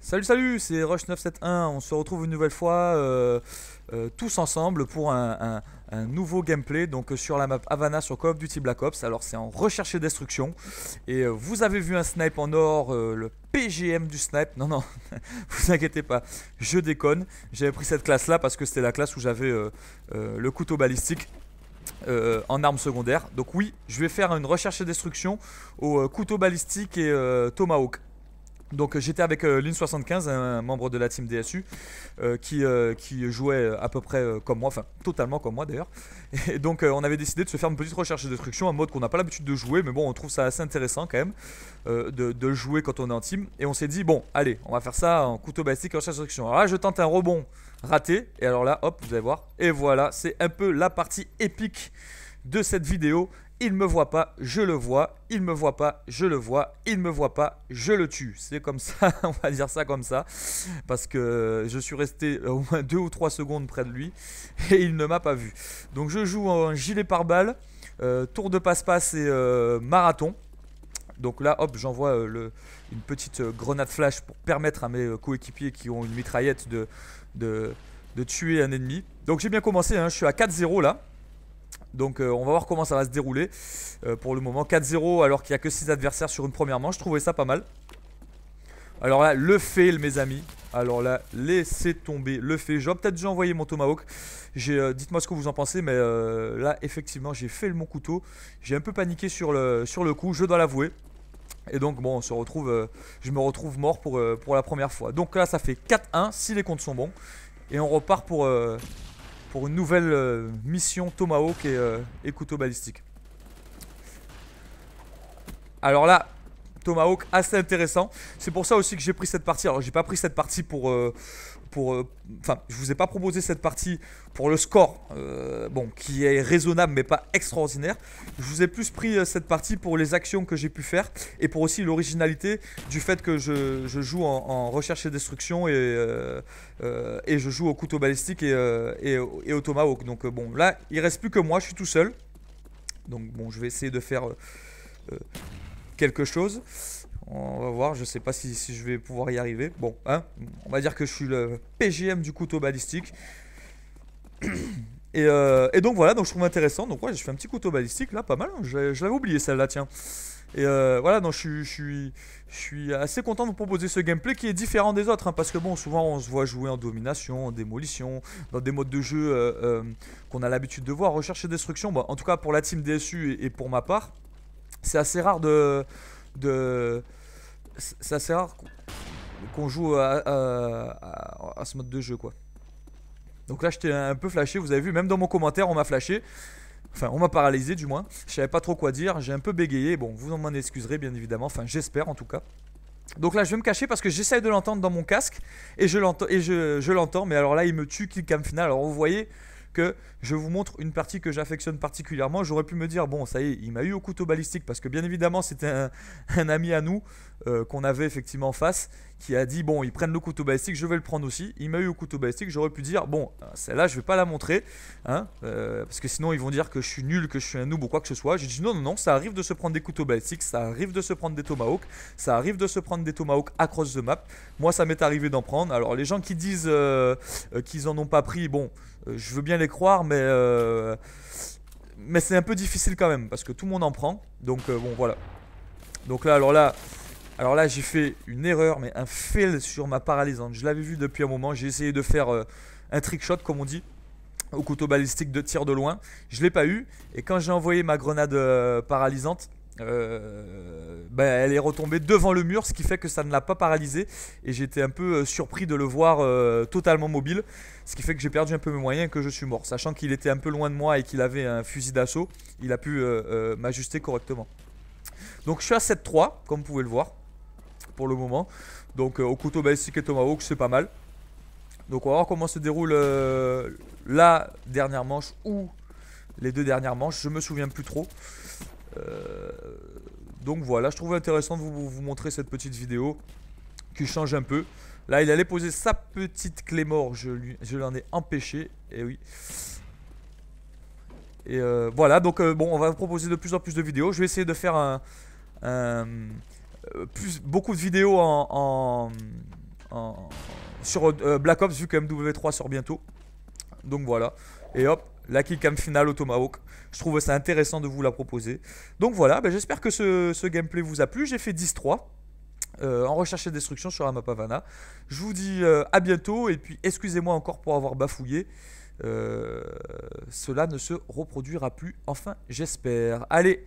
Salut salut, c'est Rush971, on se retrouve une nouvelle fois tous ensemble pour un nouveau gameplay donc sur la map Havana sur Call of Duty Black Ops. Alors c'est en recherche et destruction et vous avez vu un snipe en or, le PGM du snipe. Non non, vous inquiétez pas, je déconne, j'avais pris cette classe là parce que c'était la classe où j'avais le couteau balistique. En arme secondaire. Donc oui, je vais faire une recherche et destruction au couteau balistique et Tomahawk. Donc j'étais avec Lin75, un membre de la team DSU, qui jouait à peu près comme moi, enfin totalement comme moi d'ailleurs. Et donc on avait décidé de se faire une petite recherche et destruction, un mode qu'on n'a pas l'habitude de jouer, mais bon on trouve ça assez intéressant quand même de jouer quand on est en team. Et on s'est dit bon allez, on va faire ça en couteau balistique et recherche et destruction. Alors là je tente un rebond raté, et alors là hop vous allez voir, et voilà c'est un peu la partie épique de cette vidéo. Il me voit pas, je le vois. Il me voit pas, je le vois. Il me voit pas, je le tue. C'est comme ça, on va dire ça comme ça. Parce que je suis resté au moins 2 ou 3 secondes près de lui et il ne m'a pas vu. Donc je joue en gilet pare-balles, tour de passe-passe et marathon. Donc là, hop, j'envoie une petite grenade flash pour permettre à mes coéquipiers qui ont une mitraillette de, de tuer un ennemi. Donc j'ai bien commencé, hein, je suis à 4-0 là. Donc on va voir comment ça va se dérouler. Pour le moment 4-0 alors qu'il n'y a que 6 adversaires sur une première manche. Je trouvais ça pas mal. Alors là le fail mes amis. Alors là laissez tomber le fail. J'aurais peut-être dû envoyer mon Tomahawk. Dites-moi ce que vous en pensez. Mais là effectivement j'ai fait mon couteau. J'ai un peu paniqué sur le coup, je dois l'avouer. Et donc bon on se retrouve, je me retrouve mort pour la première fois. Donc là ça fait 4-1 si les comptes sont bons. Et on repart pour une nouvelle mission Tomahawk et couteau balistique. Alors là, Tomahawk assez intéressant. C'est pour ça aussi que j'ai pris cette partie. Alors j'ai pas pris cette partie enfin, je vous ai pas proposé cette partie pour le score, bon, qui est raisonnable mais pas extraordinaire. Je vous ai plus pris cette partie pour les actions que j'ai pu faire et pour aussi l'originalité du fait que je joue en recherche et destruction et je joue au couteau balistique et au Tomahawk. Donc bon, là, il reste plus que moi, je suis tout seul. Donc bon, je vais essayer de faire quelque chose. On va voir, je sais pas si je vais pouvoir y arriver. Bon, hein, on va dire que je suis le PGM du couteau balistique. Et donc voilà, donc je trouve intéressant. Donc ouais, je fais un petit couteau balistique là, pas mal. Je l'avais oublié celle-là, tiens. Et voilà, donc je suis assez content de vous proposer ce gameplay qui est différent des autres. Hein, parce que bon, souvent on se voit jouer en domination, en démolition, dans des modes de jeu qu'on a l'habitude de voir, recherche et destruction. Bon, en tout cas pour la team DSU et pour ma part, c'est assez rare de c'est assez rare qu'on joue à ce mode de jeu quoi. Donc là j'étais un peu flashé, vous avez vu, même dans mon commentaire on m'a flashé. Enfin on m'a paralysé du moins. Je savais pas trop quoi dire, j'ai un peu bégayé. Bon vous m'en excuserez bien évidemment, enfin j'espère en tout cas. Donc là je vais me cacher parce que j'essaye de l'entendre dans mon casque. Et je l'entends, mais alors là il me tue kill cam final. Alors vous voyez que je vous montre une partie que j'affectionne particulièrement. J'aurais pu me dire, bon, ça y est, il m'a eu au couteau balistique parce que bien évidemment, c'était un ami à nous qu'on avait effectivement en face qui a dit, bon, ils prennent le couteau balistique, je vais le prendre aussi. Il m'a eu au couteau balistique, j'aurais pu dire, bon, celle-là, je vais pas la montrer, hein, parce que sinon, ils vont dire que je suis nul, que je suis un noob ou quoi que ce soit. J'ai dit, non, non, non, ça arrive de se prendre des couteaux balistiques, ça arrive de se prendre des tomahawks, ça arrive de se prendre des tomahawks across the map. Moi, ça m'est arrivé d'en prendre. Alors, les gens qui disent qu'ils en ont pas pris, bon, je veux bien les croire, mais c'est un peu difficile quand même parce que tout le monde en prend. Donc bon voilà. Donc là alors là j'ai fait une erreur, mais un fail sur ma paralysante. Je l'avais vu depuis un moment. J'ai essayé de faire un trick shot comme on dit au couteau balistique de tir de loin. Je l'ai pas eu et quand j'ai envoyé ma grenade paralysante, elle est retombée devant le mur, ce qui fait que ça ne l'a pas paralysé. Et j'étais un peu surpris de le voir totalement mobile, ce qui fait que j'ai perdu un peu mes moyens et que je suis mort. Sachant qu'il était un peu loin de moi et qu'il avait un fusil d'assaut, il a pu m'ajuster correctement. Donc je suis à 7-3, comme vous pouvez le voir, pour le moment. Donc au couteau balistique et tomahawk, c'est pas mal. Donc on va voir comment se déroule la dernière manche ou les deux dernières manches, je me souviens plus trop. Donc voilà, je trouvais intéressant de vous montrer cette petite vidéo qui change un peu. Là, il allait poser sa petite clé mort, je l'en ai empêché. Et oui. Et voilà, donc bon, on va vous proposer de plus en plus de vidéos. Je vais essayer de faire beaucoup de vidéos sur Black Ops, vu que MW3 sort bientôt. Donc voilà. Et hop, la killcam finale au Tomahawk. Je trouve ça intéressant de vous la proposer. Donc voilà, j'espère que ce gameplay vous a plu. J'ai fait 10-3 en recherche et destruction sur la map Havana. Je vous dis à bientôt. Et puis excusez-moi encore pour avoir bafouillé. Cela ne se reproduira plus. Enfin, j'espère. Allez,